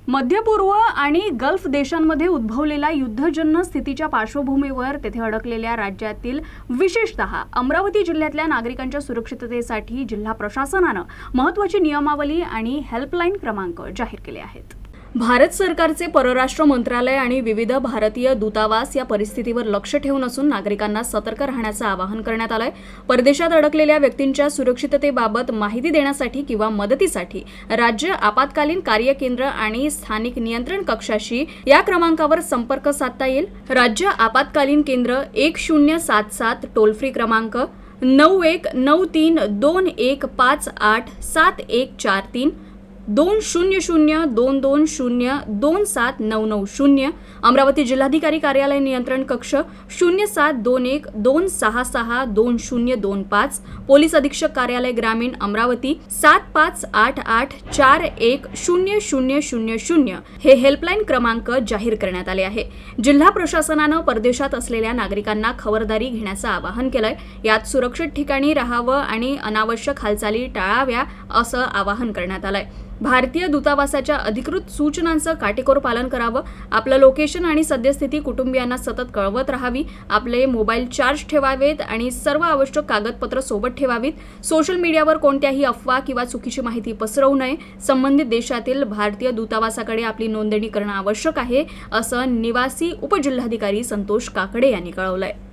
मध्य पूर्व आणि गल्फ देशांमध्ये उद्भवलेल्या युद्धजन्य स्थितीच्या पार्श्वभूमीवर तेथे अडकलेल्या राज्यातील विशेषतः अमरावती जिल्ह्यातल्या नागरिकांच्या सुरक्षिततेसाठी जिल्हा प्रशासनानं महत्त्वाची नियमावली आणि हेल्पलाईन क्रमांक जाहीर केले आहेत। भारत सरकारचे परराष्ट्र मंत्रालय आणि विविध भारतीय दूतावास या परिस्थितीवर लक्ष ठेवून असून नागरिकांना सतर्क राहण्याचं आवाहन करण्यात आलंय। परदेशात अडकलेल्या व्यक्तींच्या सुरक्षिततेबाबत माहिती देण्यासाठी किंवा मदतीसाठी राज्य आपत्कालीन कार्य केंद्र आणि स्थानिक नियंत्रण कक्षाशी या क्रमांकावर संपर्क साधता येईल। राज्य आपत्कालीन केंद्र 1077 टोल फ्री क्रमांक 919321587143 200220279990 अमरावती जिल्हाधिकारी कार्यालय नियंत्रण कक्ष 072126622025 पोलीस अधीक्षक कार्यालय ग्रामीण अमरावती 7588410000 हे हेल्पलाईन क्रमांक जाहीर करण्यात आले आहे। जिल्हा प्रशासनानं परदेशात असलेल्या नागरिकांना खबरदारी घेण्याचं आवाहन केलंय। यात सुरक्षित ठिकाणी राहावं आणि अनावश्यक हालचाली टाळाव्या असं आवाहन करण्यात आलंय। भारतीय दूतावासाच्या अधिकृत सूचनांचं काटेकोर पालन करावं। आपलं लोकेशन आणि सद्यस्थिती कुटुंबियांना सतत कळवत राहावी। आपले मोबाईल चार्ज ठेवावेत आणि सर्व आवश्यक कागदपत्र सोबत ठेवावीत। सोशल मीडियावर कोणत्याही अफवा किंवा चुकीची माहिती पसरवू नये। संबंधित देशातील भारतीय दूतावासाकडे आपली नोंदणी करणं आवश्यक आहे असं निवासी उपजिल्हाधिकारी संतोष काकडे यांनी कळवलंय।